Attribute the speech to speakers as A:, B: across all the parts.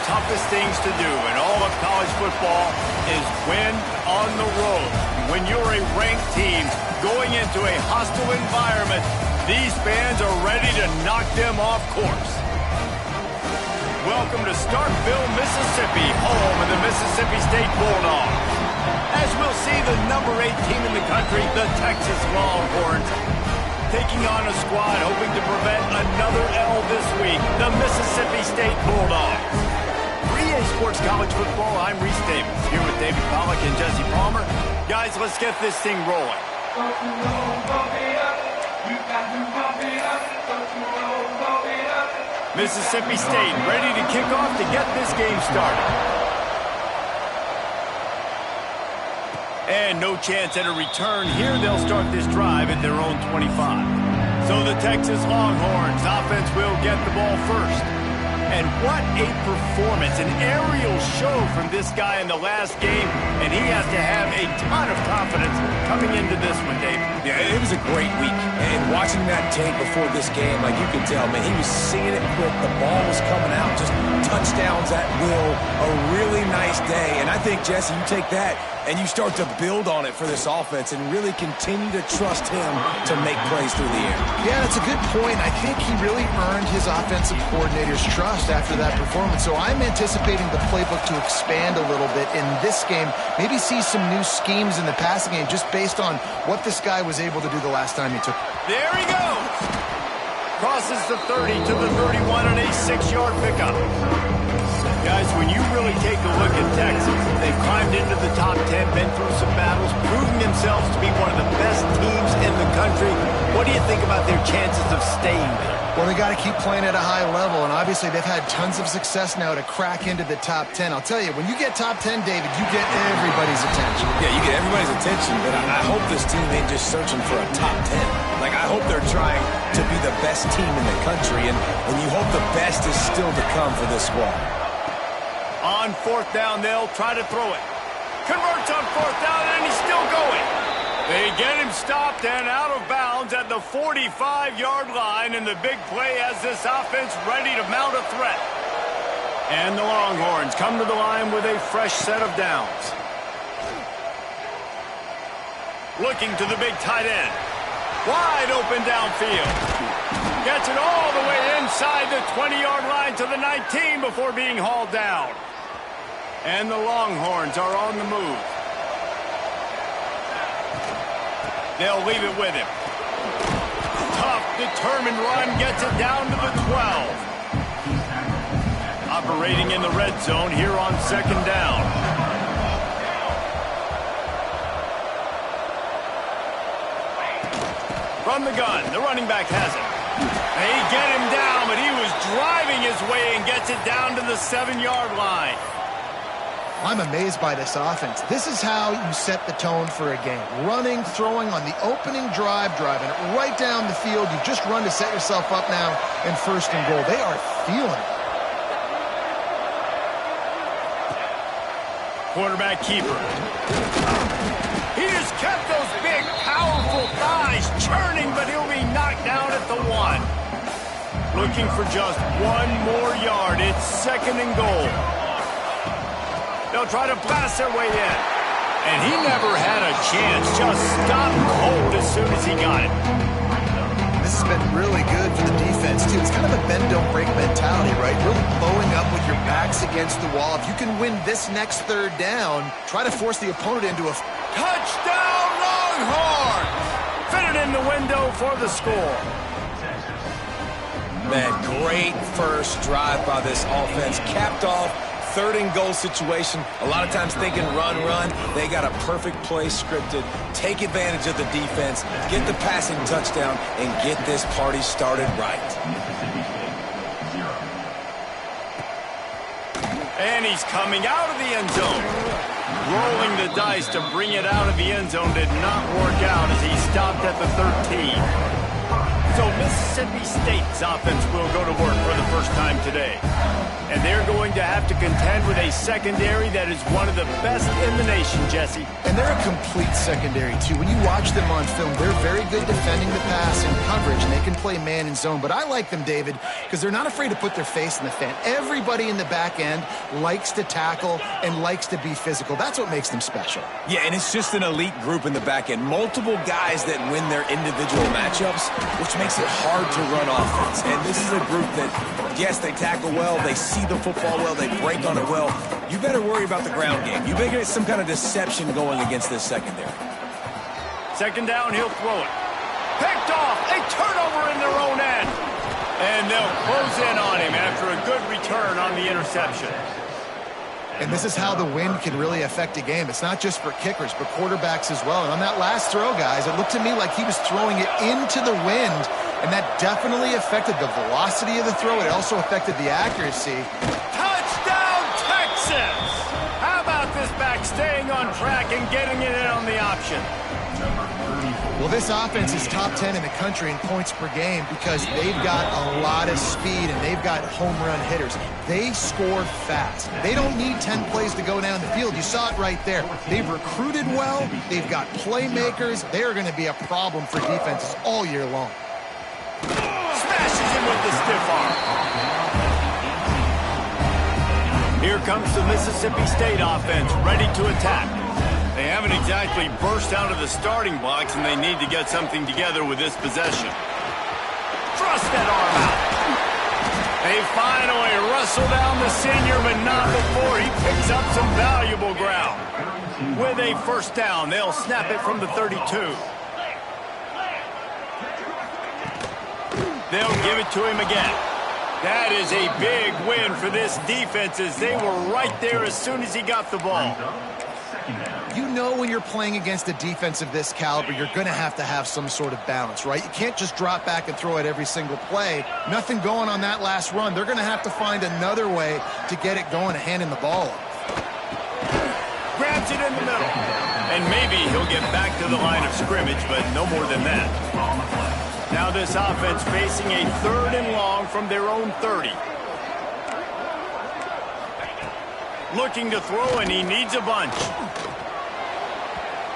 A: toughest things to do in all of college football is win on the road. When you're a ranked team going into a hostile environment, these fans are ready to knock them off course. Welcome to Starkville, Mississippi, home of the Mississippi State Bulldogs. As we'll see, the number 8 team in the country, the Texas Longhorns, taking on a squad hoping to prevent another L this week, the Mississippi State Bulldogs. For EA Sports College Football, I'm Reese Davis, here with David Pollack and Jesse Palmer. Guys, let's get this thing rolling. Mississippi State ready to kick off to get this game started. And no chance at a return here. They'll start this drive at their own 25. So the Texas Longhorns offense will get the ball first. And what a performance, an aerial show from this guy in the last game, and he has to have a ton of confidence coming into this one, David.
B: Yeah, it was a great week, and watching that tape before this game, like you could tell, man, he was seeing it quick. The ball was coming out, just touchdowns at will. A really nice day, and I think, Jesse, you take that and you start to build on it for this offense and really continue to trust him to make plays through the air.
C: Yeah, that's a good point. I think he really earned his offensive coordinator's trust after that performance. So I'm anticipating the playbook to expand a little bit in this game. Maybe see some new schemes in the passing game just based on what this guy was able to do the last time he took.
A: There he goes! Crosses the 30 to the 31 on a 6-yard pickup. Guys, when you really take a look at Texas, they've climbed into the top 10, been through some battles, proving themselves to be one of the best teams in the country. What do you think about their chances of staying there?
C: Well, they got to keep playing at a high level, and obviously they've had tons of success now to crack into the top 10. I'll tell you, when you get top 10, David, you get everybody's attention.
B: Yeah, you get everybody's attention, but I hope this team ain't just searching for a top 10. Like, I hope they're trying to be the best team in the country, and you hope the best is still to come for this squad.
A: On 4th down, they'll try to throw it. Converts on 4th down, and he's still going. They get him stopped and out of bounds at the 45-yard line, and the big play has this offense ready to mount a threat. And the Longhorns come to the line with a fresh set of downs. Looking to the big tight end. Wide open downfield. Gets it all the way inside the 20-yard line to the 19 before being hauled down. And the Longhorns are on the move. They'll leave it with him. Tough, determined run gets it down to the 12. Operating in the red zone here on 2nd down. From the gun, the running back has it. They get him down, but he was driving his way and gets it down to the 7-yard line.
C: I'm amazed by this offense. This is how you set the tone for a game. Running, throwing on the opening drive, driving it right down the field. You just run to set yourself up now in 1st and goal. They are feeling it.
A: Quarterback keeper. He just kept those big, powerful thighs churning, but he'll be knocked down at the 1. Looking for just 1 more yard. It's 2nd and goal. They'll try to blast their way in. And he never had a chance. Just stopped cold as soon as he got it.
C: This has been really good for the defense, too. It's kind of a bend-don't-break mentality, right? Really blowing up with your backs against the wall. If you can win this next 3rd down, try to force the opponent into a...
A: Touchdown, Longhorn! Fitted in the window for the score.
B: Man, great first drive by this offense. Capped off 3rd and goal situation. A lot of times thinking run. They got a perfect play scripted. Take advantage of the defense, get the passing touchdown, and get this party started right.
A: And he's coming out of the end zone. Rolling the dice to bring it out of the end zone did not work out as he stopped at the 13. So Mississippi State's offense will go to work for the first time today. And they're going to have to contend with a secondary that is one of the best in the nation, Jesse.
C: And they're a complete secondary, too. When you watch them on film, they're very good defending the pass and coverage, and they can play man and zone. But I like them, David, because they're not afraid to put their face in the fan. Everybody in the back end likes to tackle and likes to be physical. That's what makes them special.
B: Yeah, and it's just an elite group in the back end. Multiple guys that win their individual matchups, which makes it hard to run offense. And this is a group that, yes, they tackle well, they see the football well, they break on it well. You better worry about the ground game. You better get some kind of deception going against this secondary.
A: Second down, he'll throw it. Picked off, a turnover in their own end. And they'll close in on him after a good return on the interception.
C: And this is how the wind can really affect a game. It's not just for kickers, but quarterbacks as well. And on that last throw, guys, it looked to me like he was throwing it into the wind, and that definitely affected the velocity of the throw. It also affected the accuracy.
A: Touchdown, Texas! How about this back staying on track and getting it in on the option?
C: Well, this offense is top 10 in the country in points per game because they've got a lot of speed and they've got home run hitters. They score fast. They don't need 10 plays to go down the field. You saw it right there. They've recruited well. They've got playmakers. They are going to be a problem for defenses all year long.
A: Smashes him with the stiff arm. Here comes the Mississippi State offense, ready to attack. They haven't exactly burst out of the starting blocks, and they need to get something together with this possession. Thrust that arm out. They finally wrestle down the senior, but not before he picks up some valuable ground. With a first down, they'll snap it from the 32. They'll give it to him again. That is a big win for this defense as they were right there as soon as he got the ball.
C: You know when you're playing against a defense of this caliber, you're going to have some sort of balance, right? You can't just drop back and throw it every single play. Nothing going on that last run. They're going to have to find another way to get it going and handing the ball off.
A: Grabs it in the middle. And maybe he'll get back to the line of scrimmage, but no more than that. Now this offense facing a 3rd and long from their own 30. Looking to throw, and he needs a bunch.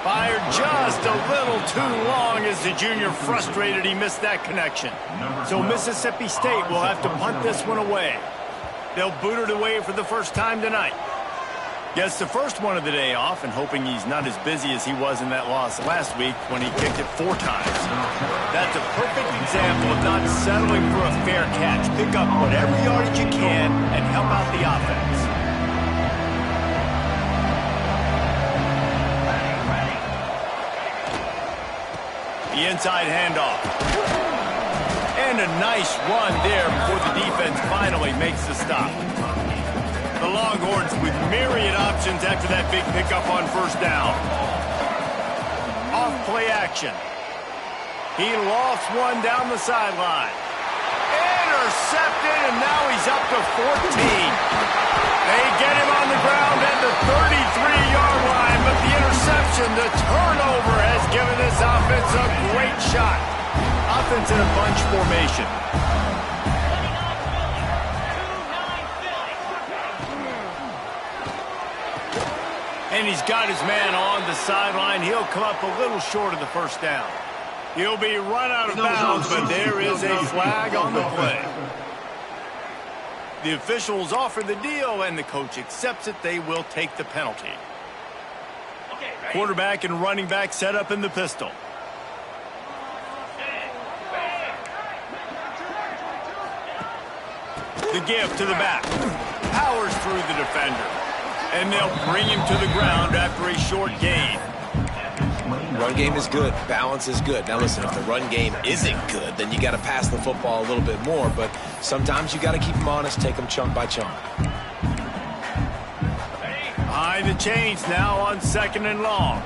A: Fired just a little too long as the junior frustrated he missed that connection. So Mississippi State will have to punt this one away. They'll boot it away for the first time tonight. Gets the first one of the day off and hoping he's not as busy as he was in that loss last week when he kicked it 4 times. That's a perfect example of not settling for a fair catch. Pick up whatever yardage you can and help out the offense. The inside handoff. And a nice run there before the defense finally makes the stop. The Longhorns with myriad options after that big pickup on first down. Off play action. He lofts one down the sideline. Intercepted, and now he's up to 14. They get him on the ground at the 33-yard line, but the interception, the turnover, has given this offense a great shot. Offense in a bunch formation. And he's got his man on the sideline. He'll come up a little short of the first down. He'll be run out of bounds, but there is a flag on the play. The officials offer the deal, and the coach accepts it. They will take the penalty. Quarterback and running back set up in the pistol. The give to the back. Powers through the defender. And they'll bring him to the ground after a short gain.
B: Run game is good. Balance is good. Now listen, if the run game isn't good, then you got to pass the football a little bit more. But sometimes you got to keep them honest, take them chunk by chunk.
A: Behind the chains now on 2nd and long.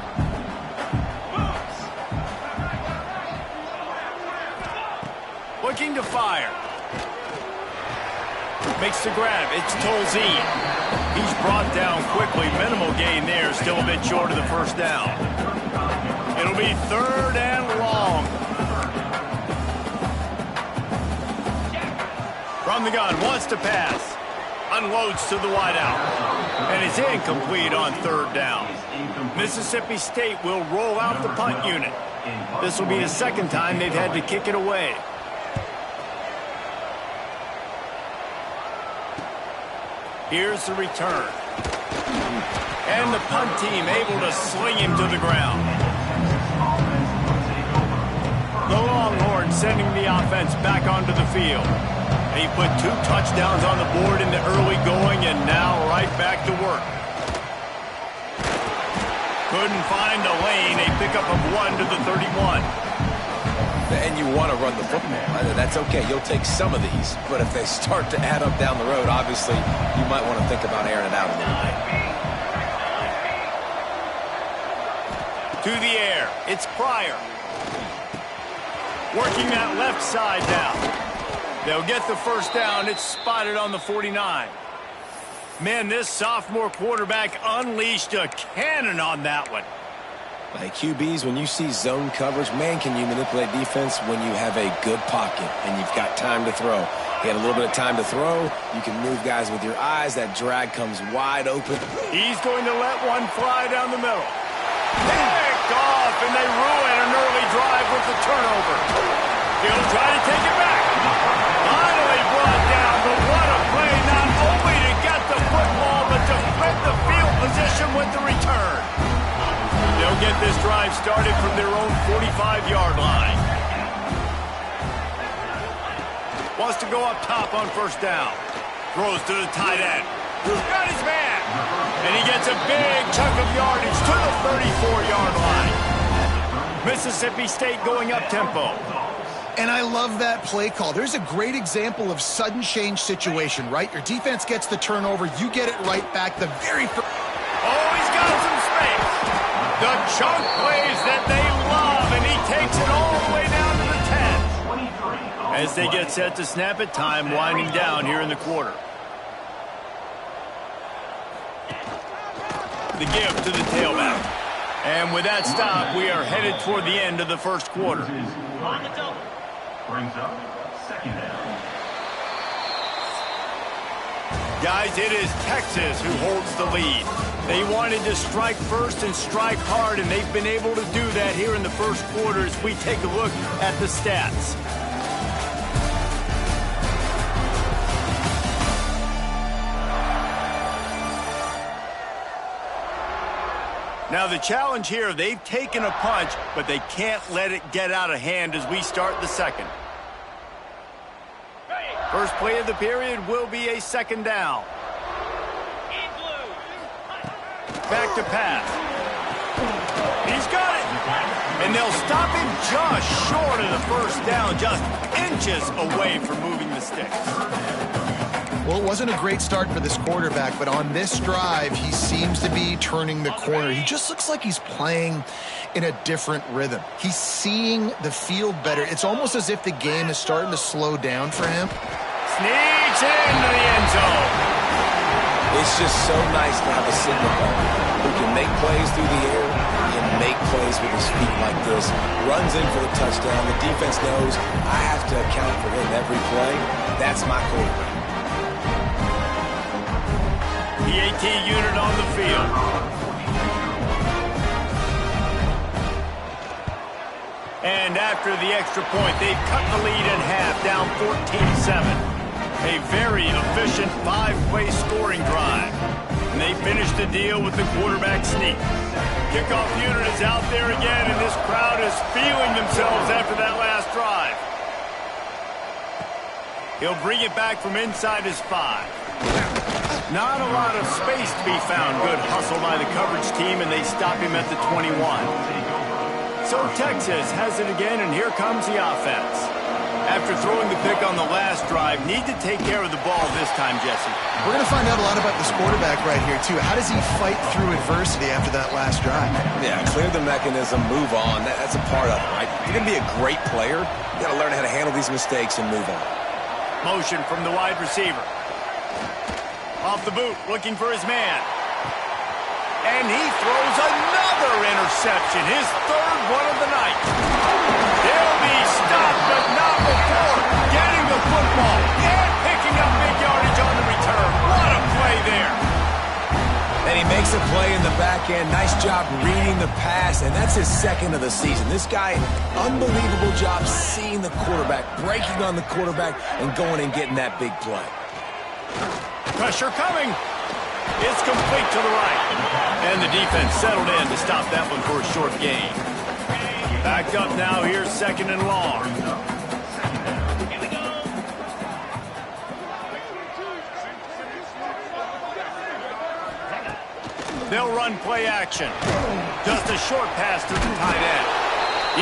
A: Looking to fire. Makes the grab. It's Tolzien. He's brought down quickly. Minimal gain there. Still a bit short of the first down. It'll be 3rd and long. From the gun, wants to pass. Unloads to the wideout. And is incomplete on third down. Mississippi State will roll out the punt unit. This will be the second time they've had to kick it away. Here's the return. And the punt team able to sling him to the ground. The Longhorns sending the offense back onto the field. They put 2 touchdowns on the board in the early going and now right back to work. Couldn't find a lane. A pickup of 1 to the 31.
B: And you want to run the football. That's okay. You'll take some of these. But if they start to add up down the road, obviously, you might want to think about airing it out a little bit.
A: To the air. It's Pryor. Working that left side now. They'll get the first down. It's spotted on the 49. Man, this sophomore quarterback unleashed a cannon on that one.
B: Like QBs, when you see zone coverage, man, can you manipulate defense when you have a good pocket and you've got time to throw. He had a little bit of time to throw. You can move guys with your eyes. That drag comes wide open.
A: He's going to let one fly down the middle. Picked off, and they ruin an early drive with the turnover. He'll try to take it back. Finally brought down, but what a play, not only to get the football, but to flip the field position with the return. They'll get this drive started from their own 45-yard line. Wants to go up top on first down. Throws to the tight end. Got his man. And he gets a big chunk of yardage to the 34-yard line. Mississippi State going up tempo.
C: And I love that play call. There's a great example of sudden change situation, right? Your defense gets the turnover. You get it right back the very first.
A: Oh, he's got some space. The chunk plays that they love, and he takes it all the way down to the 10. As they get set to snap it, time winding down here in the quarter. The give to the tailback. And with that stop, we are headed toward the end of the first quarter.
D: Brings up second down.
A: Guys, it is Texas who holds the lead. They wanted to strike first and strike hard, and they've been able to do that here in the first quarter as we take a look at the stats. Now the challenge here, they've taken a punch, but they can't let it get out of hand as we start the second. First play of the period will be a second down. Back to pass. He's got it. And they'll stop him just short of the first down, just inches away from moving the sticks.
C: Well, it wasn't a great start for this quarterback, but on this drive, he seems to be turning the corner. He just looks like he's playing in a different rhythm. He's seeing the field better. It's almost as if the game is starting to slow down for him.
A: Sneaks into the end zone.
B: It's just so nice to have a signal ball who can make plays through the air and make plays with his feet like this. Runs in for the touchdown. The defense knows I have to account for him every play. That's my quarterback.
A: The AT unit on the field. And after the extra point, they've cut the lead in half, down 14-7. A very efficient 5-play scoring drive. And they finished the deal with the quarterback sneak. Kickoff unit is out there again, and this crowd is feeling themselves after that last drive. He'll bring it back from inside his 5. Not a lot of space to be found. Good hustle by the coverage team, and they stop him at the 21. So Texas has it again, and here comes the offense. After throwing the pick on the last drive, need to take care of the ball this time, Jesse.
C: We're going to find out a lot about this quarterback right here, too. How does he fight through adversity after that last drive?
B: Yeah, clear the mechanism, move on. That's a part of it, right? If you're going to be a great player, you got to learn how to handle these mistakes and move on.
A: Motion from the wide receiver. Off the boot, looking for his man. And he throws another interception, his third one of the night. They'll be stopped, but not before getting the football and picking
B: And he makes a play in the back end. Nice job reading the pass, and that's his second of the season. This guy, unbelievable job seeing the quarterback, breaking on the quarterback, and going and getting that big play.
A: Pressure coming. It's complete to the right. And the defense settled in to stop that one for a short gain. Backed up now, here's 2nd and long. They'll run play action. Just a short pass to the tight end.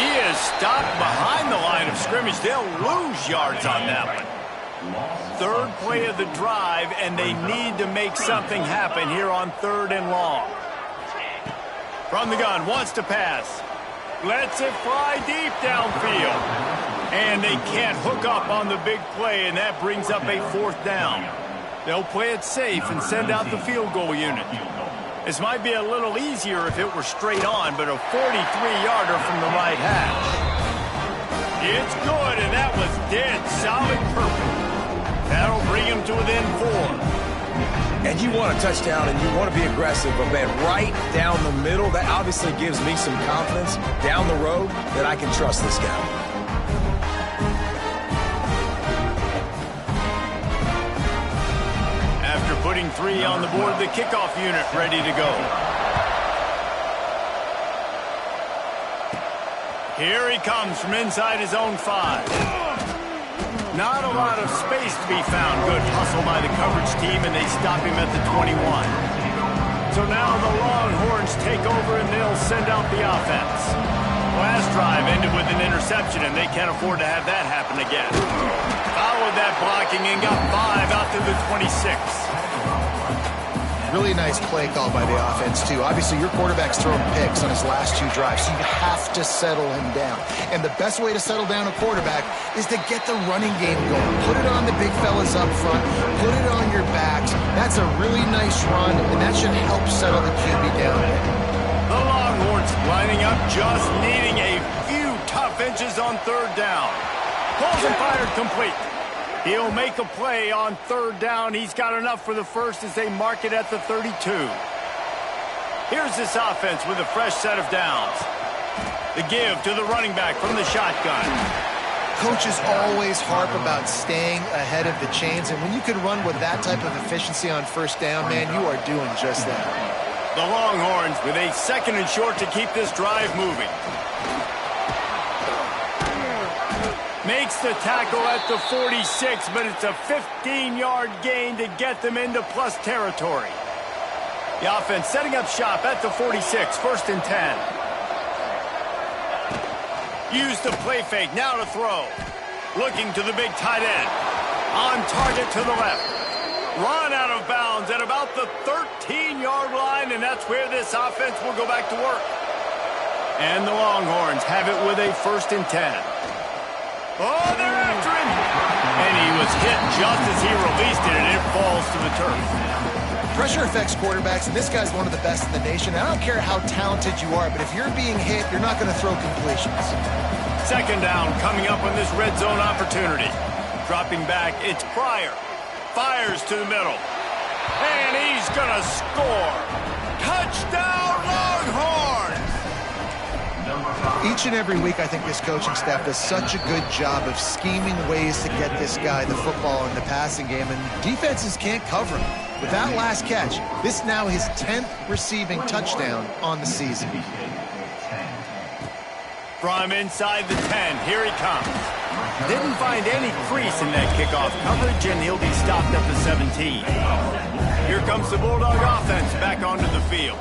A: He is stopped behind the line of scrimmage. They'll lose yards on that one. 3rd play of the drive, and they need to make something happen here on 3rd and long. From the gun, wants to pass. Lets it fly deep downfield. And they can't hook up on the big play, and that brings up a 4th down. They'll play it safe and send out the field goal unit. This might be a little easier if it were straight on, but a 43-yarder from the right hash. It's good, and that was dead solid perfect. That'll bring him to within 4.
B: And you want a touchdown, and you want to be aggressive, but, man, right down the middle, that obviously gives me some confidence down the road that I can trust this guy.
A: After putting 3 on the board, the kickoff unit ready to go. Here he comes from inside his own 5. Not a lot of space to be found. Good hustle by the coverage team, and they stop him at the 21. So now the Longhorns take over, and they'll send out the offense. Last drive ended with an interception, and they can't afford to have that happen again. Followed that blocking and got 5 out to the 26.
C: Really nice play call by the offense, too. Obviously, your quarterback's throwing picks on his last 2 drives, so you have to settle him down. And the best way to settle down a quarterback is to get the running game going. Put it on the big fellas up front. Put it on your backs. That's a really nice run, and that should help settle the QB down.
A: The Longhorns lining up, just needing a few tough inches on 3rd down. Pulls and fired complete. He'll make a play on 3rd down. He's got enough for the first as they mark it at the 32. Here's this offense with a fresh set of downs. The give to the running back from the shotgun.
C: Coaches always harp about staying ahead of the chains, and when you can run with that type of efficiency on 1st down, man, you are doing just that.
A: The Longhorns with a 2nd and short to keep this drive moving. Makes the tackle at the 46, but it's a 15-yard gain to get them into plus territory. The offense setting up shop at the 46, 1st and 10. Use the play fake, now to throw. Looking to the big tight end. On target to the left. Run out of bounds at about the 13-yard line, and that's where this offense will go back to work. And the Longhorns have it with a 1st and 10. Oh, they're after him! And he was hit just as he released it, and it falls to the turf.
C: Pressure affects quarterbacks, and this guy's one of the best in the nation. I don't care how talented you are, but if you're being hit, you're not going to throw completions.
A: 2nd down coming up on this red zone opportunity. Dropping back, it's Pryor. Fires to the middle. And he's going to score. Touchdown, Longhorns!
C: Each and every week, I think this coaching staff does such a good job of scheming ways to get this guy the football in the passing game, and defenses can't cover him. With that last catch, this now his 10th receiving touchdown on the season.
A: From inside the 10, here he comes. Didn't find any crease in that kickoff coverage, and he'll be stopped at the 17. Here comes the Bulldog offense back onto the field.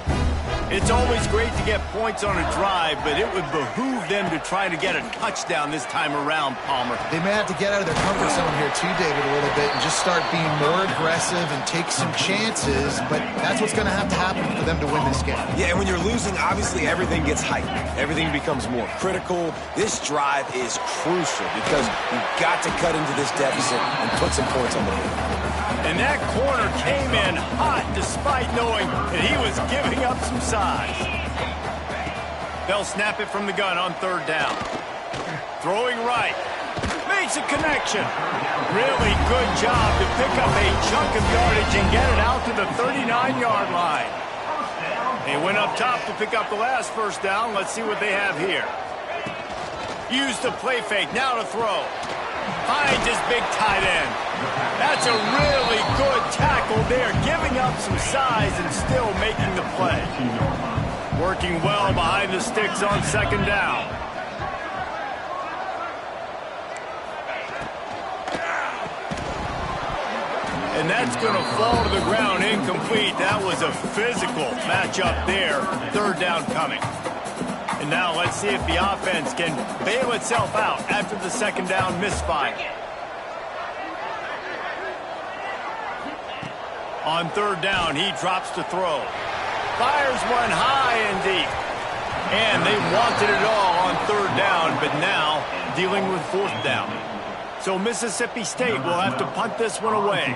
A: It's always great to get points on a drive, but it would behoove them to try to get a touchdown this time around, Palmer.
C: They may have to get out of their comfort zone here too, David, a little bit, and just start being more aggressive and take some chances, but that's what's going to happen for them to win this game.
B: Yeah, and when you're losing, obviously everything gets heightened. Everything becomes more critical. This drive is crucial because you've got to cut into this deficit and put some points on the board.
A: And that corner came in hot despite knowing that he was giving up some size. They'll snap it from the gun on 3rd down. Throwing right. Makes a connection. Really good job to pick up a chunk of yardage and get it out to the 39-yard line. They went up top to pick up the last first down. Let's see what they have here. Use the play fake. Now to throw. Finds his big tight end. That's a really good tackle there, giving up some size and still making the play. Working well behind the sticks on second down. And that's going to fall to the ground incomplete. That was a physical matchup there. Third down coming. And now let's see if the offense can bail itself out after the second down misfire. On third down, he drops to throw. Fires one high and deep. And they wanted it all on third down, but now dealing with fourth down. So Mississippi State will have to punt this one away.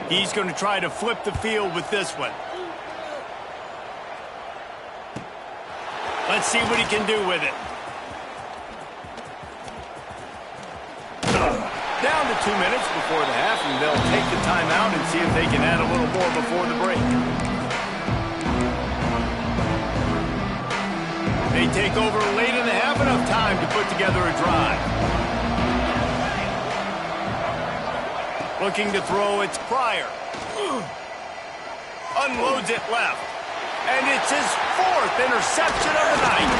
A: He's going to try to flip the field with this one. Let's see what he can do with it. Down to 2 minutes before the half, and they'll take the timeout and see if they can add a little more before the break. They take over late in the half, enough time to put together a drive. Looking to throw, it's Pryor. Unloads it left. And it's his fourth interception of the night.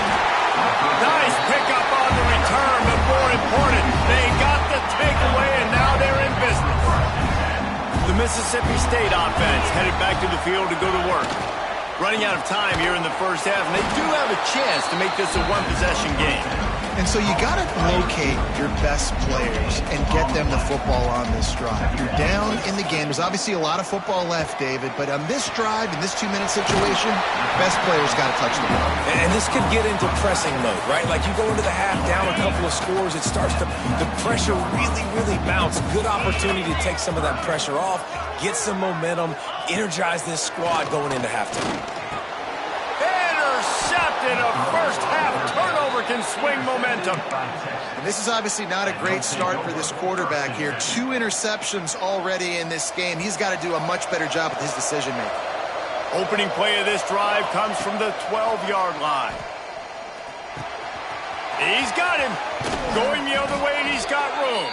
A: Nice pickup on the return, but more important, they got the takeaway, and now they're in business. The Mississippi State offense headed back to the field to go to work. Running out of time here in the first half, and they do have a chance to make this a one-possession game.
C: And so you got to locate your best players and get them the football on this drive. You're down in the game. There's obviously a lot of football left, David, but on this drive, in this 2-minute situation, best players got to touch the ball.
B: And this could get into pressing mode, right? Like you go into the half down a couple of scores, it starts to, the pressure really mounts. Good opportunity to take some of that pressure off, get some momentum, energize this squad going into halftime.
A: Intercepted. A first half turnover can swing momentum.
C: And this is obviously not a great start for this quarterback here. 2 interceptions already in this game. He's got to do a much better job with his decision making.
A: Opening play of this drive comes from the 12-yard line. He's got him. Going the other way, and he's got room.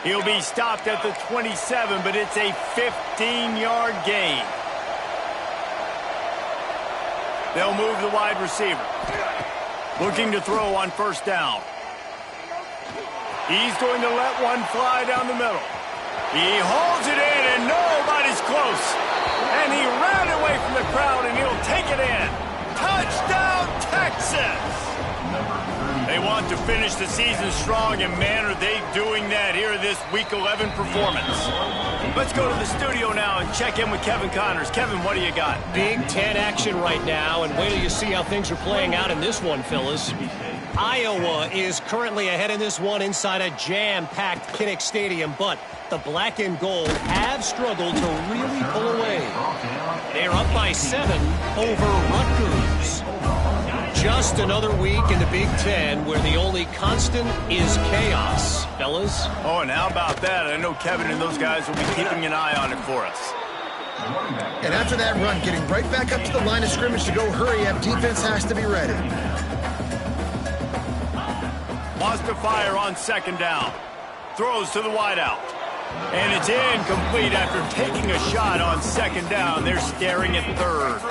A: He'll be stopped at the 27, but it's a 15-yard gain. They'll move the wide receiver. Looking to throw on first down. He's going to let one fly down the middle. He holds it in, and nobody's close. And he ran away from the crowd, and he'll take it in. Touchdown, Texas! They want to finish the season strong, and man, are they doing that here in this Week 11 performance. Let's go to the studio now and check in with Kevin Connors. Kevin, what do you got?
D: Big Ten action right now, and wait till you see how things are playing out in this one, fellas. Iowa is currently ahead in this one inside a jam-packed Kinnick Stadium, but the black and gold have struggled to really pull away. They're up by 7 over Rutgers. Just another week in the Big Ten where the only constant is chaos, fellas.
A: Oh, and how about that? I know Kevin and those guys will be keeping an eye on it for us.
C: And after that run, getting right back up to the line of scrimmage to go hurry up, defense has to be ready.
A: Wants to fire on second down. Throws to the wideout. And it's incomplete after taking a shot on second down. They're staring at third.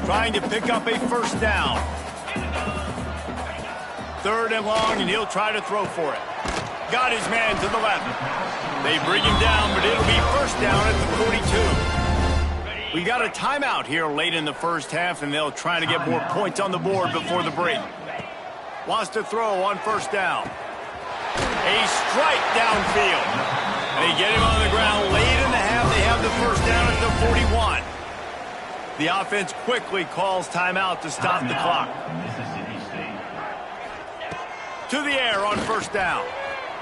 A: Trying to pick up a first down. Third and long, and he'll try to throw for it. Got his man to the left. They bring him down, but it'll be first down at the 42. We got a timeout here late in the first half, and they'll try to get more points on the board before the break. Wants to throw on first down. A strike downfield. They get him on the ground late in the half. They have the first down at the 41. The offense quickly calls timeout to stop the clock. To the air on first down.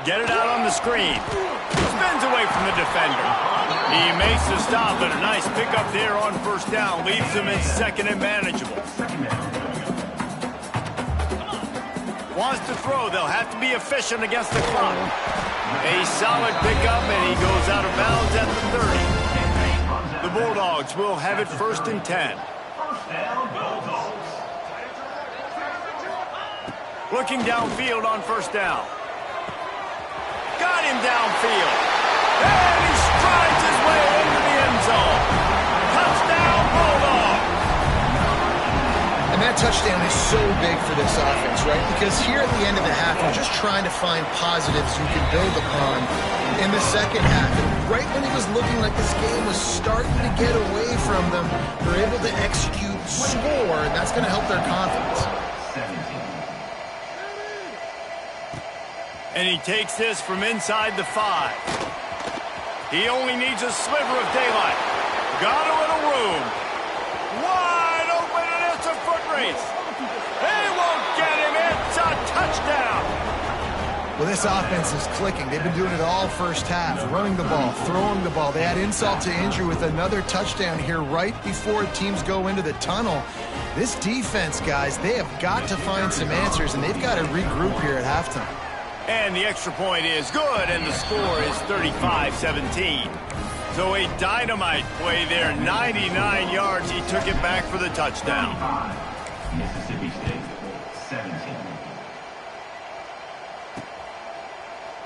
A: Get it out on the screen. Spins away from the defender. He makes the stop, but a nice pickup there on first down. Leaves him in second and manageable. Wants to throw. They'll have to be efficient against the clock. A solid pickup, and he goes out of bounds at the 30. The Bulldogs will have it first and 10. Looking downfield on first down. Got him downfield. And he strides his way into the end zone. Touchdown, Bulldogs.
C: And that touchdown is so big for this offense, right? Because here at the end of the half, you're just trying to find positives you can build upon in the second half. And right when it was looking like this game was starting to get away from them, they're able to execute, score, and that's going to help their confidence.
A: And he takes this from inside the 5. He only needs a sliver of daylight. Got a little room. Wide open, and it's a foot race. He won't get him. It's a touchdown.
C: Well, this offense is clicking. They've been doing it all first half, running the ball, throwing the ball. They add insult to injury with another touchdown here right before teams go into the tunnel. This defense, guys, they have got to find some answers, and they've got to regroup here at halftime.
A: And the extra point is good, and the score is 35-17. So a dynamite play there, 99 yards. He took it back for the touchdown.
E: Mississippi State, 17.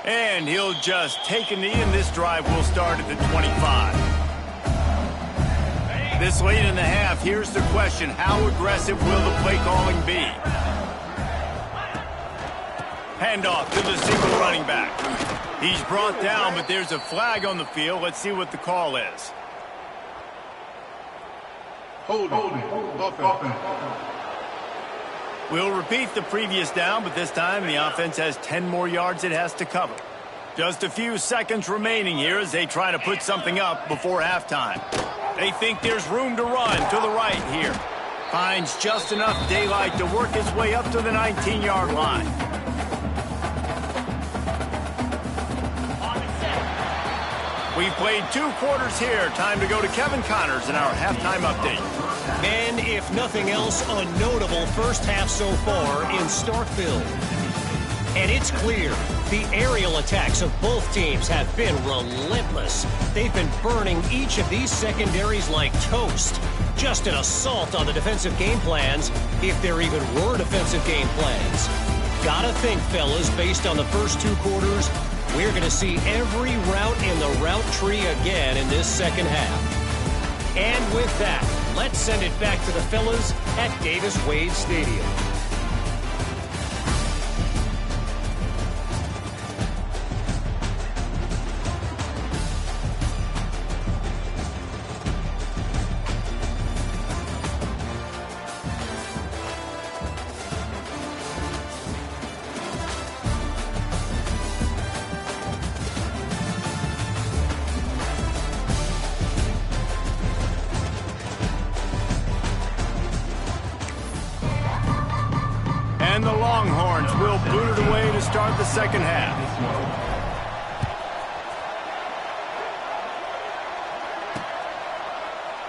A: And he'll just take a knee, and this drive will start at the 25. This late in the half, here's the question. How aggressive will the play calling be? Handoff to the single running back. He's brought down, but there's a flag on the field. Let's see what the call is.
E: Holding. Offense.
A: We'll repeat the previous down, but this time the offense has 10 more yards it has to cover. Just a few seconds remaining here as they try to put something up before halftime. They think there's room to run to the right here. Finds just enough daylight to work his way up to the 19-yard line. We've played 2 quarters here. Time to go to Kevin Connors in our halftime update.
D: And if nothing else, a notable first half so far in Starkville. And it's clear the aerial attacks of both teams have been relentless. They've been burning each of these secondaries like toast. Just an assault on the defensive game plans, if there even were defensive game plans. Gotta think, fellas, based on the first 2 quarters, we're going to see every route in the route tree again in this second half. And with that, let's send it back to the fellas at Davis-Wade Stadium.
A: And the Longhorns will boot it away to start the second half.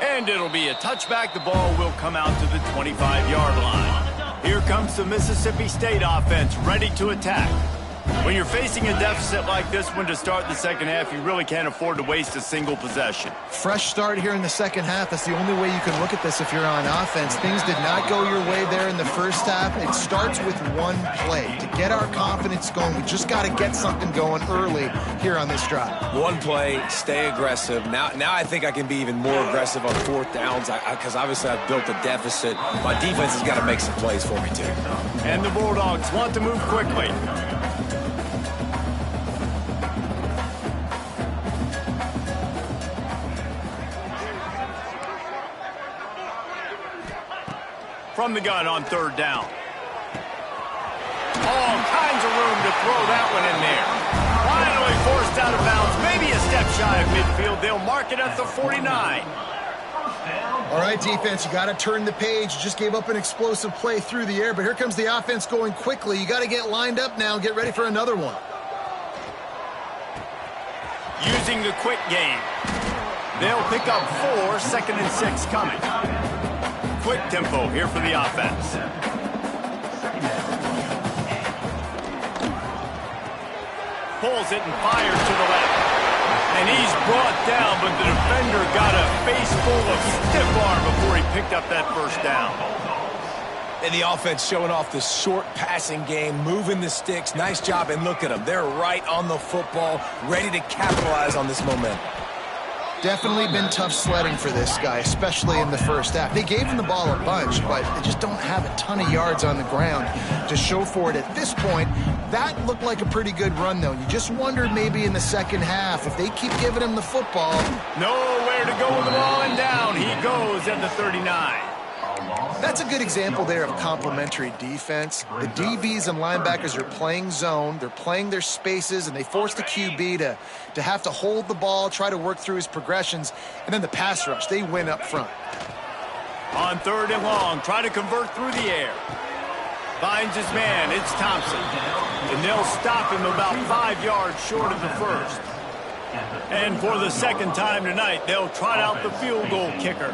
A: And it'll be a touchback. The ball will come out to the 25-yard line. Here comes the Mississippi State offense ready to attack. When you're facing a deficit like this one to start the second half, you really can't afford to waste a single possession.
C: Fresh start here in the second half. That's the only way you can look at this if you're on offense. Things did not go your way there in the first half. It starts with one play. To get our confidence going, we just got to get something going early here on this drive.
B: One play, stay aggressive. Now I think I can be even more aggressive on 4th downs because obviously I've built a deficit. My defense has got to make some plays for me too.
A: And the Bulldogs want to move quickly. From the gun on 3rd down. All kinds of room to throw that one in there. Finally forced out of bounds. Maybe a step shy of midfield. They'll mark it at the 49.
C: All right, defense, you got to turn the page. You just gave up an explosive play through the air, but here comes the offense going quickly. You got to get lined up now and get ready for another one.
A: Using the quick game. They'll pick up 4, 2nd and 6 coming. Quick tempo here for the offense. Pulls it and fires to the left. And he's brought down, but the defender got a face full of stiff arm before he picked up that first down.
B: And the offense showing off the short passing game, moving the sticks. Nice job, and look at them. They're right on the football, ready to capitalize on this momentum.
C: Definitely been tough sledding for this guy, especially in the first half. They gave him the ball a bunch, but they just don't have a ton of yards on the ground to show for it at this point. That looked like a pretty good run, though. You just wondered maybe in the second half if they keep giving him the football.
A: Nowhere to go with the ball, and down he goes at the 39.
C: That's a good example there of complementary defense. The DBs and linebackers are playing zone, they're playing their spaces, and they force the QB to have to hold the ball, try to work through his progressions, and then the pass rush, they win up front.
A: On 3rd and long, try to convert through the air. Finds his man, it's Thompson. And they'll stop him about 5 yards short of the first. And for the second time tonight, they'll trot out the field goal kicker.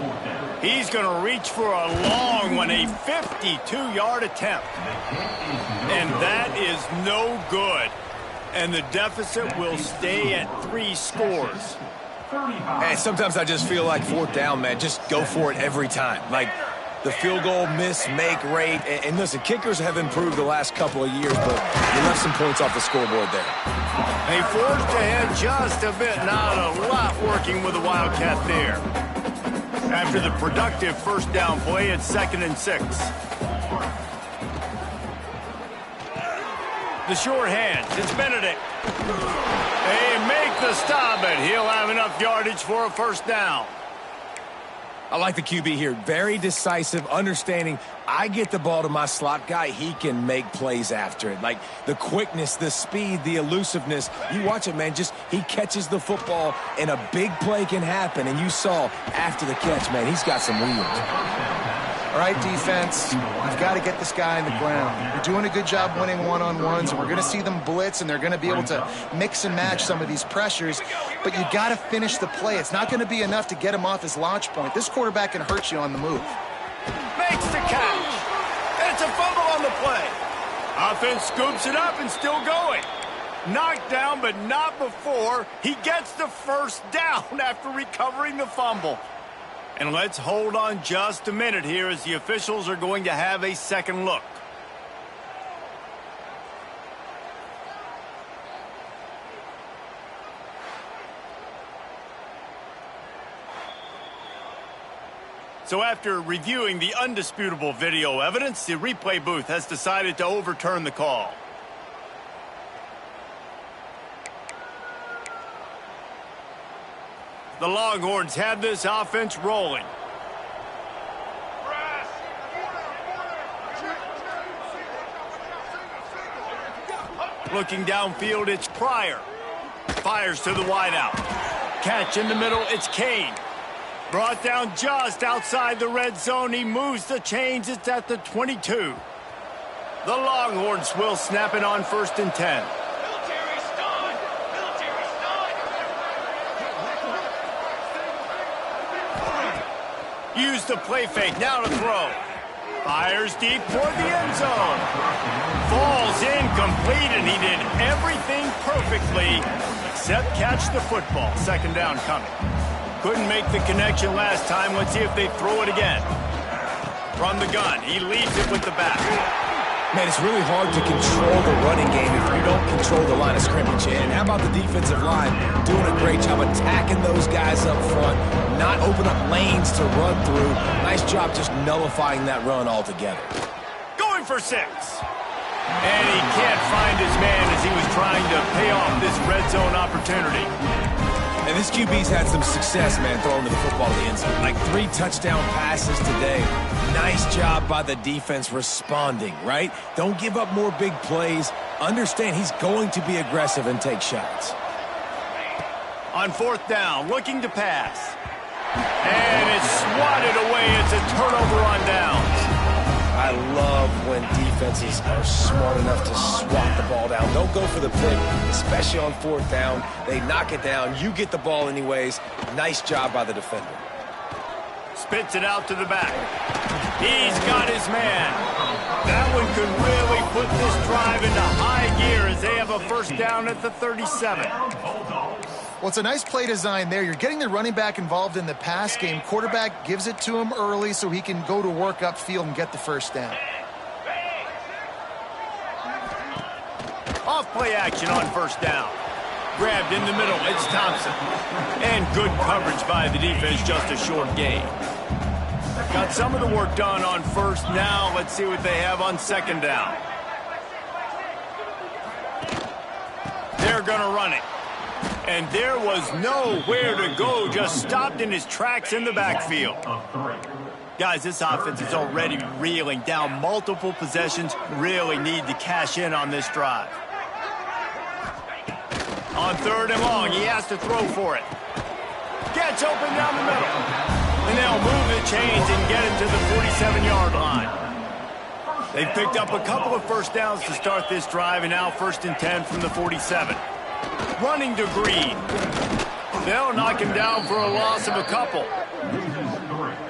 A: He's going to reach for a long one, a 52-yard attempt. And that is no good. And the deficit will stay at 3 scores.
B: And sometimes I just feel like 4th down, man, just go for it every time. Like the field goal miss-make rate. And listen, kickers have improved the last couple of years, but you left some points off the scoreboard there.
A: They forced ahead just a bit, not a lot working with the Wildcat there. After the productive first down play, it's 2nd and 6. The short hands, it's Benedict. They make the stop, and he'll have enough yardage for a first down.
B: I like the QB here. Very decisive, understanding I get the ball to my slot guy, he can make plays after it. Like the quickness, the speed, the elusiveness. You watch it, man, just he catches the football and a big play can happen. And you saw after the catch, man, he's got some wheels.
C: All right, defense, you've got to get this guy on the ground. You're doing a good job winning one-on-ones, and we're going to see them blitz, and they're going to be able to mix and match some of these pressures, but you got to finish the play. It's not going to be enough to get him off his launch point. This quarterback can hurt you on the move.
A: Makes the catch. And it's a fumble on the play. Offense scoops it up and still going. Knocked down, but not before he gets the first down after recovering the fumble. And let's hold on just a minute here as the officials are going to have a second look. So after reviewing the undisputable video evidence, the replay booth has decided to overturn the call. The Longhorns have this offense rolling. Looking downfield, it's Pryor. Fires to the wideout. Catch in the middle, it's Kane. Brought down just outside the red zone. He moves the chains. It's at the 22. The Longhorns will snap it on 1st and 10. Use the play fake, now to throw. Fires deep toward the end zone. Falls incomplete, and he did everything perfectly except catch the football. 2nd down coming. Couldn't make the connection last time. Let's see if they throw it again. From the gun, he leads it with the back.
B: Man, it's really hard to control the running game if you don't control the line of scrimmage. And how about the defensive line doing a great job attacking those guys up front, not open up lanes to run through. Nice job just nullifying that run altogether.
A: Going for 6. And he can't find his man as he was trying to pay off this red zone opportunity.
B: And this QB's had some success, man, throwing the football to the end zone. Like 3 touchdown passes today. Nice job by the defense responding, right? Don't give up more big plays. Understand he's going to be aggressive and take shots.
A: On 4th down, looking to pass. And it's swatted away. It's a turnover on downs.
B: I love when defenses are smart enough to swat the ball down. Don't go for the pick, especially on 4th down. They knock it down. You get the ball anyways. Nice job by the defender.
A: Spits it out to the back. He's got his man. That one could really put this drive into high gear as they have a first down at the 37.
C: Well, it's a nice play design there. You're getting the running back involved in the pass game. Quarterback gives it to him early so he can go to work upfield and get the first down.
A: Off play action on first down. Grabbed in the middle, it's Thompson. And good coverage by the defense, just a short gain. Got some of the work done on first. Now let's see what they have on second down. They're going to run it. And there was nowhere to go, just stopped in his tracks in the backfield. Guys, this offense is already reeling down multiple possessions. Really need to cash in on this drive. On third and long, he has to throw for it. Gets open down the middle. And they'll move the chains and get it to the 47-yard line. They've picked up a couple of first downs to start this drive, and now 1st and 10 from the 47. Running to Green. They'll knock him down for a loss of a couple.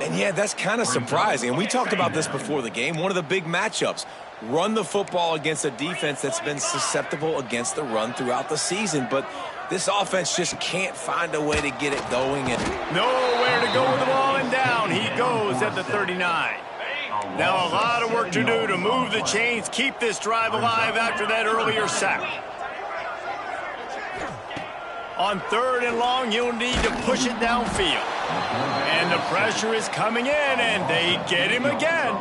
B: And yeah, that's kind of surprising. And we talked about this before the game. One of the big matchups. Run the football against a defense that's been susceptible against the run throughout the season. But this offense just can't find a way to get it going. And
A: nowhere to go with the ball, and down he goes at the 39. Now a lot of work to do to move the chains, keep this drive alive after that earlier sack. On third and long, you'll need to push it downfield. And the pressure is coming in, and they get him again.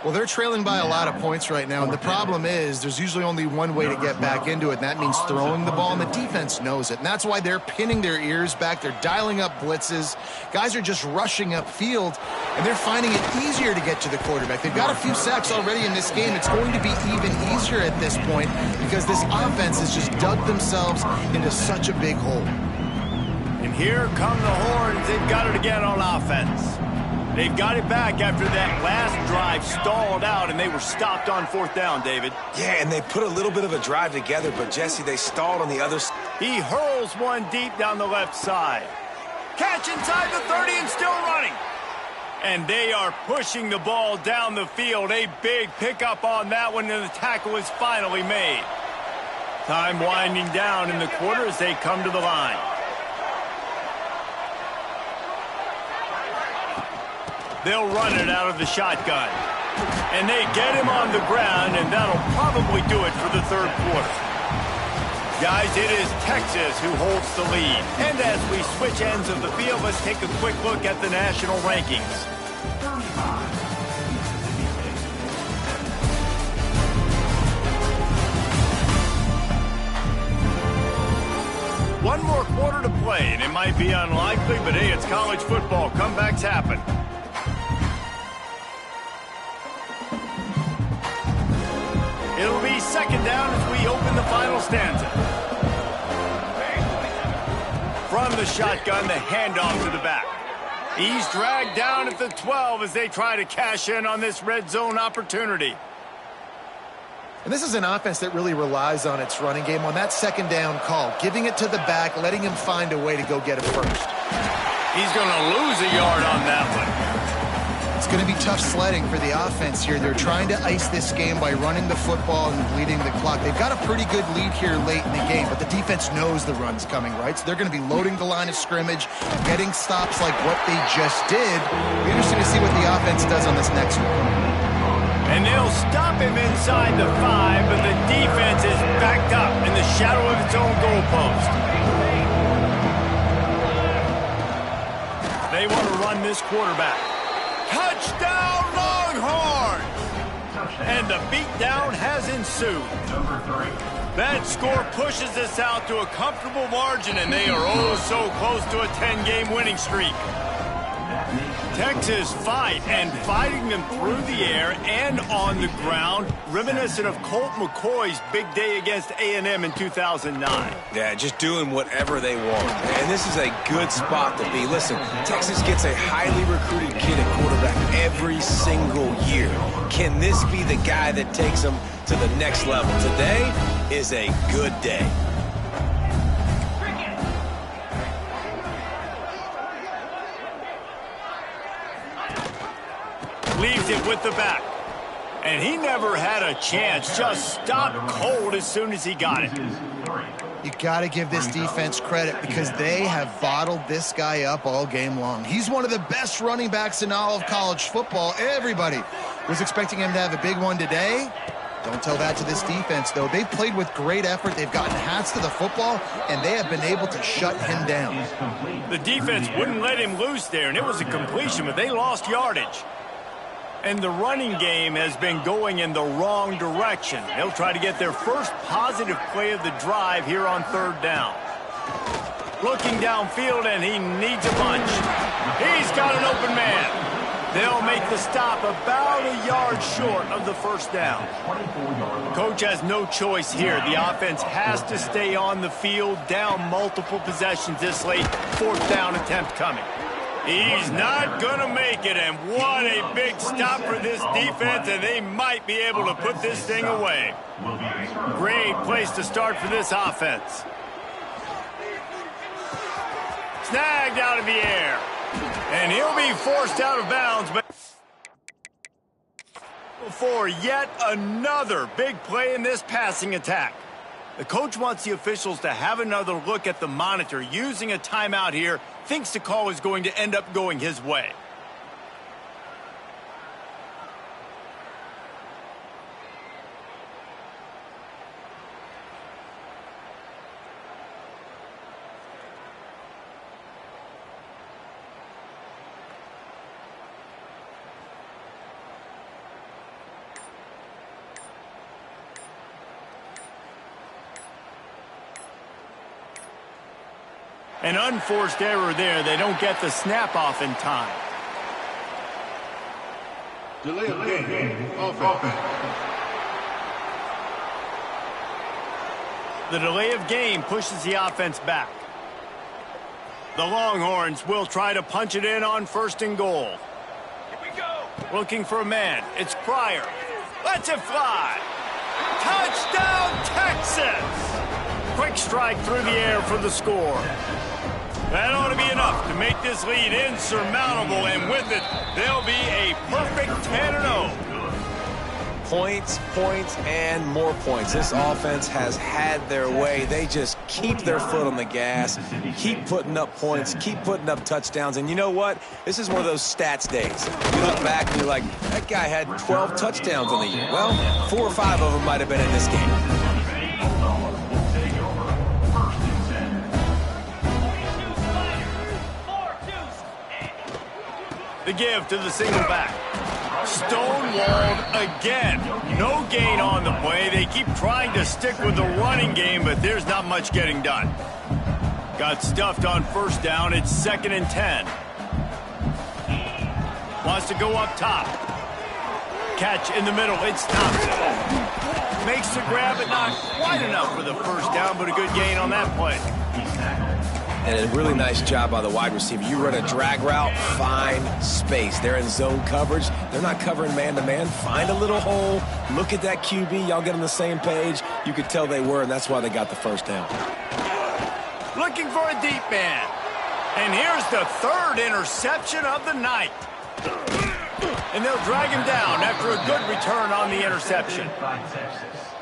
C: Well, they're trailing by a lot of points right now, and the problem is there's usually only one way to get back into it, and that means throwing the ball, and the defense knows it. And that's why they're pinning their ears back. They're dialing up blitzes. Guys are just rushing upfield, and they're finding it easier to get to the quarterback. They've got a few sacks already in this game. It's going to be even easier at this point because this offense has just dug themselves into such a big hole.
A: And here come the Horns. They've got it again on offense. They've got it back after that last drive stalled out, and they were stopped on 4th down, David.
B: yeah, and they put a little bit of a drive together, but Jesse, they stalled on the other side.
A: He hurls one deep down the left side. Catch inside the 30 and still running. And they are pushing the ball down the field. A big pickup on that one, and the tackle is finally made. Time winding down in the quarter as they come to the line. They'll run it out of the shotgun. And they get him on the ground, and that'll probably do it for the third quarter. Guys, it is Texas who holds the lead. And as we switch ends of the field, let's take a quick look at the national rankings. One more quarter to play, and it might be unlikely, but hey, it's college football. Comebacks happen. It'll be second down as we open the final stanza. From the shotgun, the handoff to the back. He's dragged down at the 12 as they try to cash in on this red zone opportunity.
C: And this is an offense that really relies on its running game on that second down call, giving it to the back, letting him find a way to go get it first.
A: He's going to lose a yard on that one.
C: It's going to be tough sledding for the offense here. They're trying to ice this game by running the football and bleeding the clock. They've got a pretty good lead here late in the game, but the defense knows the run's coming, right? So they're going to be loading the line of scrimmage, getting stops like what they just did. It'll be interesting to see what the offense does on this next one.
A: And they'll stop him inside the 5, but the defense is backed up in the shadow of its own goalpost. They want to run this quarterback. Touchdown, Longhorns! And the beatdown has ensued. That score pushes us out to a comfortable margin, and they are oh so close to a 10-game winning streak. Texas fighting them through the air and on the ground, reminiscent of Colt McCoy's big day against A&M in 2009.
B: Yeah, just doing whatever they want. And this is a good spot to be. Listen, Texas gets a highly recruited kid at quarterback every single year. Can this be the guy that takes them to the next level? Today is a good day.
A: Leaves it with the back. And he never had a chance. Just stopped cold as soon as he got it.
C: You got to give this defense credit because they have bottled this guy up all game long. He's one of the best running backs in all of college football. Everybody was expecting him to have a big one today, Don't tell that to this defense, though. They've played with great effort. They've gotten hats to the football, and they have been able to shut him down.
A: The defense wouldn't let him loose there, and it was a completion, but they lost yardage. And the running game has been going in the wrong direction. They'll try to get their first positive play of the drive here on 3rd down. Looking downfield, and he needs a bunch. He's got an open man. They'll make the stop about a yard short of the 1st down. Coach has no choice here. The offense has to stay on the field, down multiple possessions this late. 4th down attempt coming. He's not going to make it, and what a big stop for this defense, and they might be able to put this thing away. Great place to start for this offense. Snagged out of the air. And he'll be forced out of bounds for yet another big play in this passing attack. The coach wants the officials to have another look at the monitor using a timeout here. Thinks the call is going to end up going his way. An unforced error there. They don't get the snap off in time.
E: Delay of game. Offense.
A: The delay of game pushes the offense back. The Longhorns will try to punch it in on 1st and goal. Here we go. Looking for a man. It's Pryor. Lets it fly. Touchdown, Texas! Quick strike through the air for the score. That ought to be enough to make this lead insurmountable, and with it, they'll be a perfect 10-0.
B: Points, points, and more points. This offense has had their way. They just keep their foot on the gas, keep putting up points, keep putting up touchdowns. And you know what? This is one of those stats days. You look back and you're like, that guy had 12 touchdowns on the year. Well, 4 or 5 of them might have been in this game.
A: The give to the single back. Stonewalled again. No gain on the play. They keep trying to stick with the running game, but there's not much getting done. Got stuffed on 1st down. It's 2nd and 10. Wants to go up top. Catch in the middle. It stops it. Makes the grab, but not quite enough for the 1st down, but a good gain on that play.
B: And a really nice job by the wide receiver. You run a drag route, find space. They're in zone coverage. They're not covering man-to-man. Find a little hole. Look at that QB. Y'all get on the same page. You could tell they were, and that's why they got the 1st down.
A: Looking for a deep man. And here's the 3rd interception of the night. And they'll drag him down after a good return on the interception.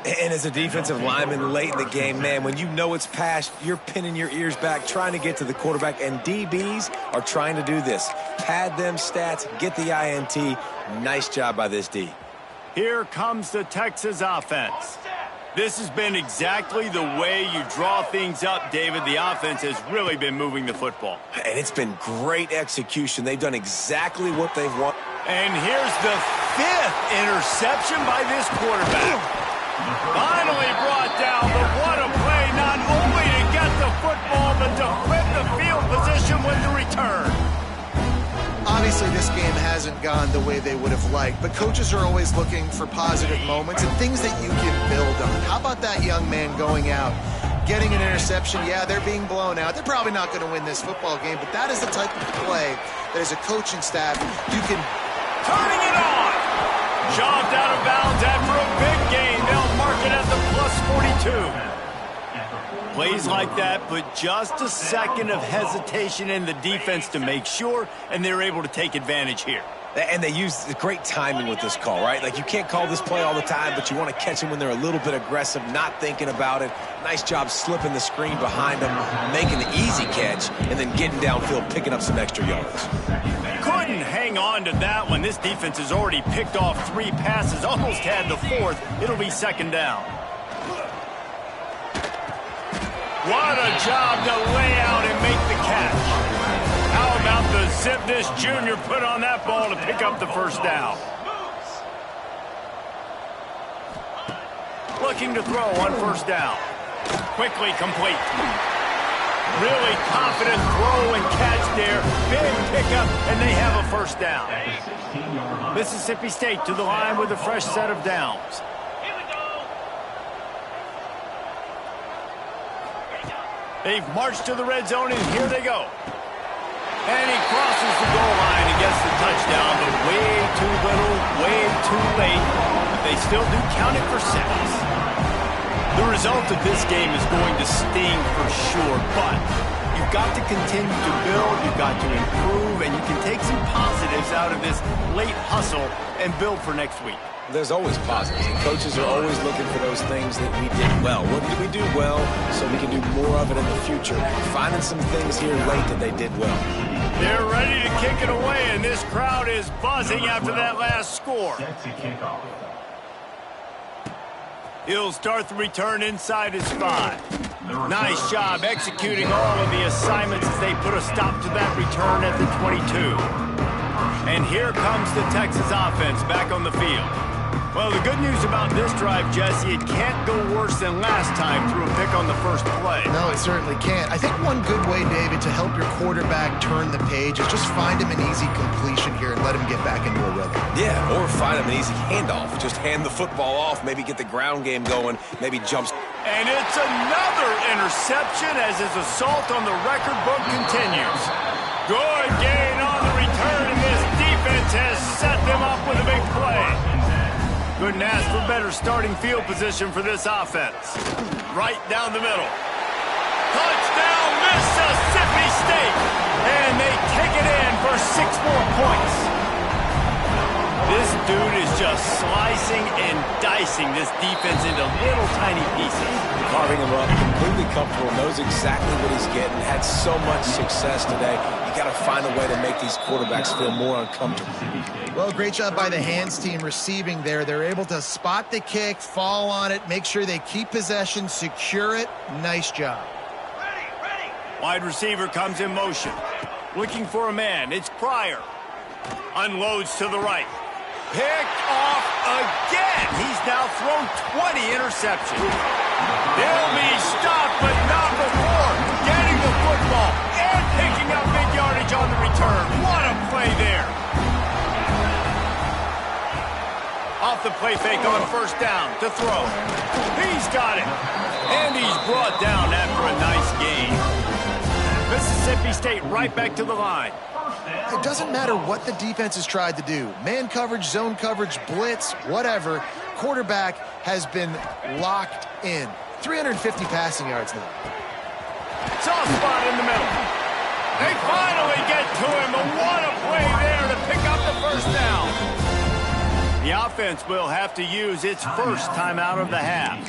B: And as a defensive lineman late in the game, man, when you know it's past, you're pinning your ears back, trying to get to the quarterback, and DBs are trying to do this. Pad them stats, get the INT. Nice job by this D.
A: Here comes the Texas offense. This has been exactly the way you draw things up, David. The offense has really been moving the football.
B: And it's been great execution. They've done exactly what they've wanted.
A: And here's the 5th interception by this quarterback. Finally brought down, but what a play, not only to get the football, but to flip the field position with the return.
C: Obviously, this game hasn't gone the way they would have liked, but coaches are always looking for positive moments and things that you can build on. How about that young man going out, getting an interception? Yeah, they're being blown out. They're probably not going to win this football game, but that is the type of play that as a coaching staff, you can...
A: Turning it on! Shoved out of bounds after a big gain. They'll mark it at the +42. Plays like that, but just a second of hesitation in the defense to make sure, and they're able to take advantage here.
B: And they use the great timing with this call, right? Like, you can't call this play all the time, but you want to catch them when they're a little bit aggressive, not thinking about it. Nice job slipping the screen behind them, making the easy catch, and then getting downfield, picking up some extra yards.
A: Couldn't hang on to that one. This defense has already picked off 3 passes, almost had the 4th. It'll be 2nd down. What a job to lay out and make the catch. How about the zip this junior put on that ball to pick up the 1st down? Looking to throw on 1st down. Quickly complete. Really confident throw and catch there. Big pickup, and they have a 1st down. Mississippi State to the line with a fresh set of downs. They've marched to the red zone, and here they go. And he crosses the goal line and gets the touchdown, but way too little, way too late. But they still do count it for 6. The result of this game is going to sting for sure, but you've got to continue to build, you've got to improve, and you can take some positives out of this late hustle and build for next week.
B: There's always positives, and coaches are always looking for those things that we did well. What did we do well so we can do more of it in the future? Finding some things here late that they did well.
A: They're ready to kick it away, and this crowd is buzzing after that last score. He'll start the return inside his 5. Nice job executing all of the assignments as they put a stop to that return at the 22. And here comes the Texas offense back on the field. Well, the good news about this drive, Jesse, it can't go worse than last time through a pick on the 1st play.
C: No, it certainly can't. I think one good way, David, to help your quarterback turn the page is just find him an easy completion here and let him get back into a rhythm.
B: Yeah, or find him an easy handoff. Just hand the football off, maybe get the ground game going, maybe jumps.
A: And it's another interception as his assault on the record book continues. Good gain on the return, and this defense has set them up with a big play. Couldn't ask for better starting field position for this offense. Right down the middle. Touchdown, Mississippi State! And they take it in for 6 more points. This dude is just slicing and dicing this defense into little tiny pieces.
B: Carving him up, completely comfortable, knows exactly what he's getting, had so much success today. You got to find a way to make these quarterbacks feel more uncomfortable.
C: Well, great job by the hands team receiving there. They're able to spot the kick, fall on it, make sure they keep possession, secure it. Nice job.
A: Wide receiver comes in motion. Looking for a man. It's Pryor. Unloads to the right. Picked off again. He's now thrown 20 interceptions. They'll be stopped, but not before getting the football and picking up big yardage on the return. What a play there. Off the play fake on 1st down to throw. He's got it. And he's brought down after a nice gain. Mississippi State right back to the line.
C: It doesn't matter what the defense has tried to do. Man coverage, zone coverage, blitz, whatever. Quarterback has been locked in. 350 passing yards now.
A: Soft spot in the middle. They finally get to him, but what a play there to pick up the 1st down. The offense will have to use its 1st timeout of the half.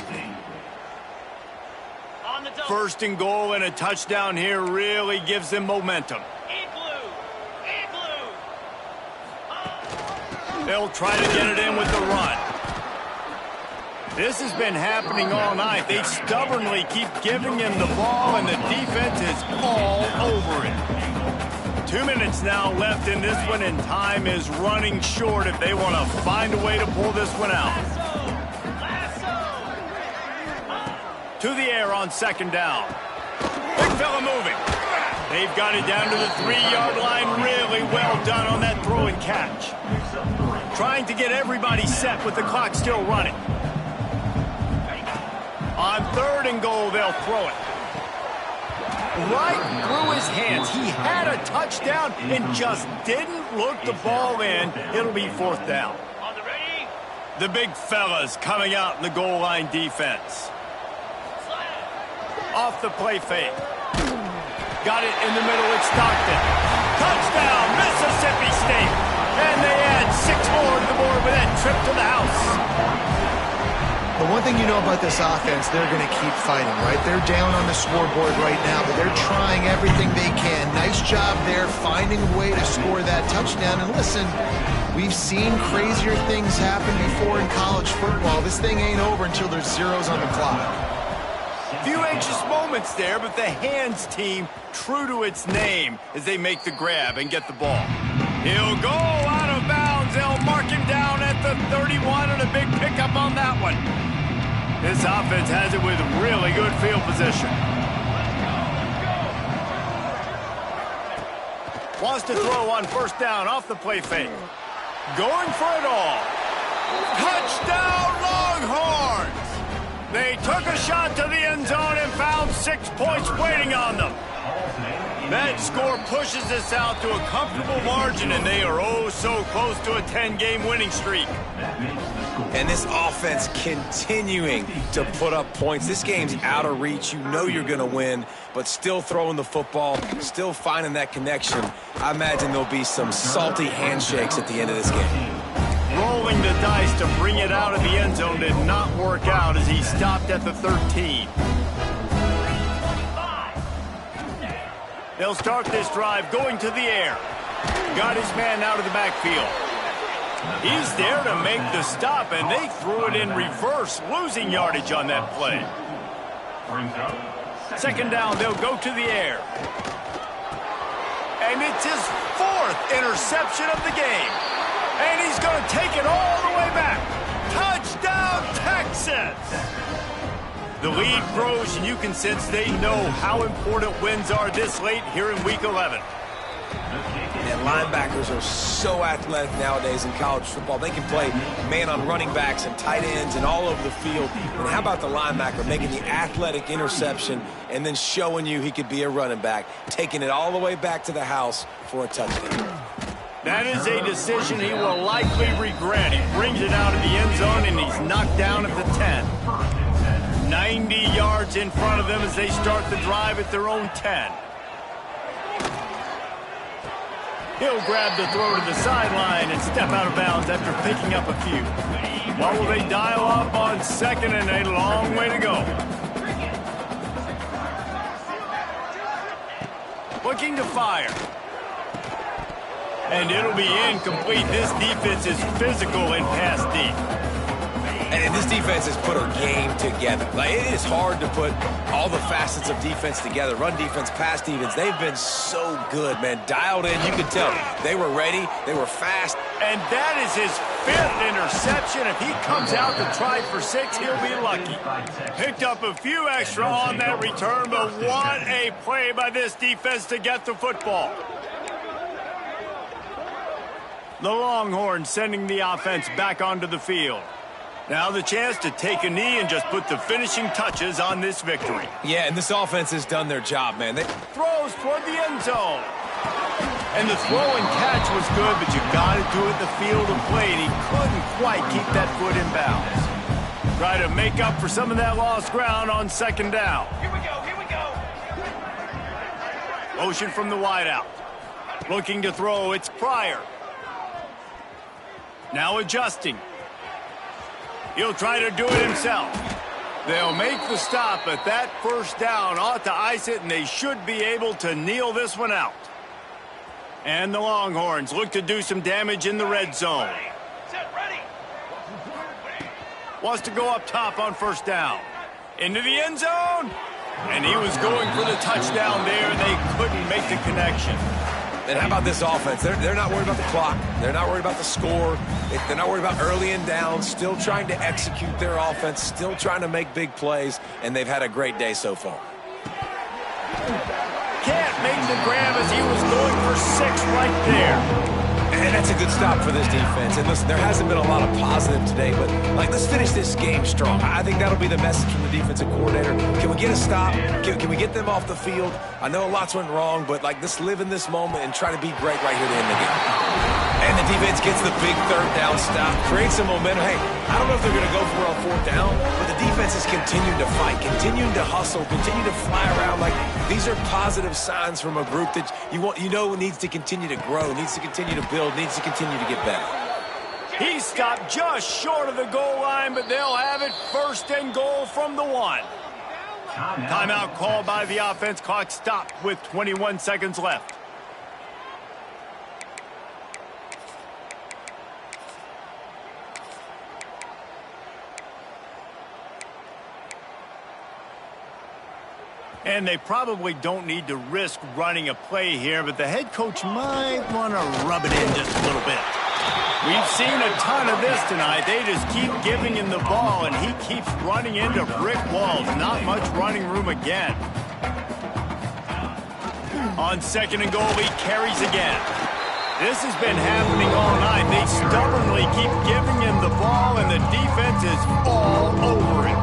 A: 1st and goal, and a touchdown here really gives them momentum. They'll try to get it in with the run. This has been happening all night. They stubbornly keep giving him the ball, and the defense is all over it. 2 minutes now left in this one, and time is running short if they want to find a way to pull this one out. To the air on 2nd down. Big fella moving. They've got it down to the 3-yard line. Really well done on that throw and catch. Trying to get everybody set with the clock still running. On 3rd and goal, they'll throw it. Right through his hands. He had a touchdown and just didn't look the ball in. It'll be 4th down. The big fellas coming out in the goal line defense. Off the play fake. Got it in the middle with Stockton. Touchdown, Mississippi State. And they add 6 more to the board with that trip to the house.
C: The But one thing you know about this offense, they're going to keep fighting, right? They're down on the scoreboard right now, but they're trying everything they can. Nice job there, finding a way to score that touchdown. And listen, we've seen crazier things happen before in college football. This thing ain't over until there's zeros on the clock.
A: Few anxious moments there, but the hands team true to its name as they make the grab and get the ball. He'll go out of bounds. They'll mark him down at the 31 and a big pickup on that one. This offense has it with really good field position. Wants to throw on first down off the play fake. Going for it all. Touchdown Longhorns! They took a shot to the end zone and found 6 points waiting on them. That score pushes us out to a comfortable margin, and they are oh so close to a 10-game winning streak.
B: And this offense continuing to put up points. This game's out of reach. You know you're going to win, but still throwing the football, still finding that connection. I imagine there'll be some salty handshakes at the end of this game.
A: Rolling the dice to bring it out of the end zone did not work out as he stopped at the 13. They'll start this drive going to the air. Got his man out of the backfield. He's there to make the stop, and they threw it in reverse, losing yardage on that play. Second down, they'll go to the air. And it's his 4th interception of the game. And he's going to take it all the way back. Touchdown, Texas! The lead grows, and you can sense they know how important wins are this late here in Week 11.
B: And linebackers are so athletic nowadays in college football. They can play man on running backs and tight ends and all over the field. And how about the linebacker making the athletic interception and then showing you he could be a running back, taking it all the way back to the house for a touchdown.
A: That is a decision he will likely regret. He brings it out of the end zone, and he's knocked down at the 10. 90 yards in front of them as they start the drive at their own 10. He'll grab the throw to the sideline and step out of bounds after picking up a few. What will they dial up on second and a long way to go? Looking to fire. And it'll be incomplete. This defense is physical and pass deep.
B: And this defense has put a game together. Like, it is hard to put all the facets of defense together. Run defense, pass defense. They've been so good, man. Dialed in. You could tell they were ready. They were fast.
A: And that is his 5th interception. If he comes out to try for 6, he'll be lucky. Picked up a few extra on that return, but what a play by this defense to get the football. The Longhorns sending the offense back onto the field. Now the chance to take a knee and just put the finishing touches on this victory.
B: Yeah, and this offense has done their job, man.
A: Throws toward the end zone. And the throw and catch was good, but you got to do it the field of play, and he couldn't quite keep that foot in bounds. Try to make up for some of that lost ground on second down.
F: Here we go, here we go.
A: Motion from the wideout. Looking to throw, it's Pryor. Now adjusting. He'll try to do it himself. They'll make the stop, but that first down ought to ice it, and they should be able to kneel this one out. And the Longhorns look to do some damage in the red zone.
F: Ready.
A: Wants to go up top on first down. Into the end zone. And he was going for the touchdown there, and they couldn't make the connection.
B: And how about this offense? They're not worried about the clock. They're not worried about the score. They're not worried about early and down. Still trying to execute their offense. Still trying to make big plays. And they've had a great day so far.
A: Can't make the grab as he was going for 6 right there.
B: And that's a good stop for this defense. And listen, there hasn't been a lot of positive today, but let's finish this game strong. I think that'll be the message from the defensive coordinator. Can we get a stop? Can we get them off the field? I know lots went wrong, but let's live in this moment and try to be great right here to end the game. And the defense gets the big third down stop, creates some momentum. Hey, I don't know if they're going to go for it on fourth down, but the defense is continuing to fight, continuing to hustle, continue to fly around. These are positive signs from a group that you know needs to continue to grow, needs to continue to build, needs to continue to get better.
A: He stopped just short of the goal line, but they'll have it 1st and goal from the 1. Timeout called by the offense. Clock stopped with 21 seconds left. And they probably don't need to risk running a play here, but the head coach might want to rub it in just a little bit. We've seen a ton of this tonight. They just keep giving him the ball, and he keeps running into brick walls. Not much running room again. On 2nd and goal, he carries again. This has been happening all night. They stubbornly keep giving him the ball, and the defense is all over it.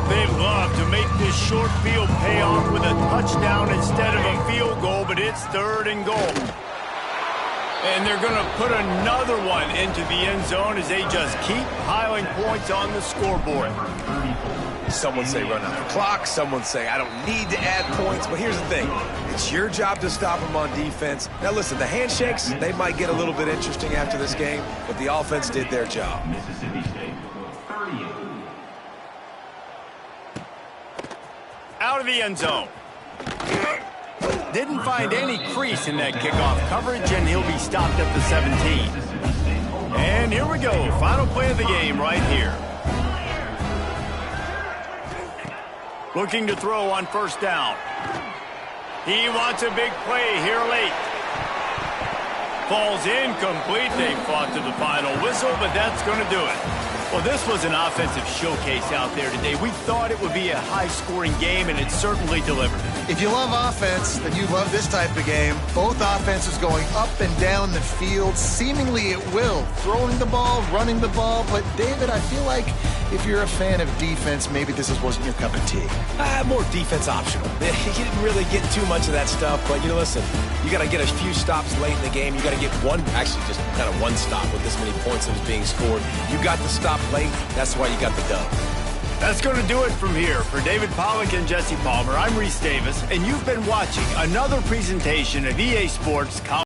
A: They love to make this short field pay off with a touchdown instead of a field goal, but it's 3rd and goal. And they're going to put another one into the end zone as they just keep piling points on the scoreboard.
B: Someone say run out the clock. Someone say I don't need to add points. But here's the thing. It's your job to stop them on defense. Now, listen, the handshakes, they might get a little bit interesting after this game, but the offense did their job.
A: Out of the end zone. Didn't find any crease in that kickoff coverage, and he'll be stopped at the 17. And here we go. Final play of the game right here. Looking to throw on 1st down. He wants a big play here late. Falls incomplete. They fought to the final whistle, but that's going to do it. Well, this was an offensive showcase out there today. We thought it would be a high-scoring game, and it certainly delivered.
C: If you love offense, then you love this type of game. Both offenses going up and down the field, seemingly at will. Throwing the ball, running the ball. But, David, I feel like if you're a fan of defense, maybe this wasn't your cup of tea.
B: More defense optional. You didn't really get too much of that stuff, but, listen, you got to get a few stops late in the game. You got to get actually just kind of one stop with this many points that was being scored. You got the stop late. That's why you got the dub.
A: That's going to do it from here. For David Pollack and Jesse Palmer, I'm Reese Davis, and you've been watching another presentation of EA Sports College.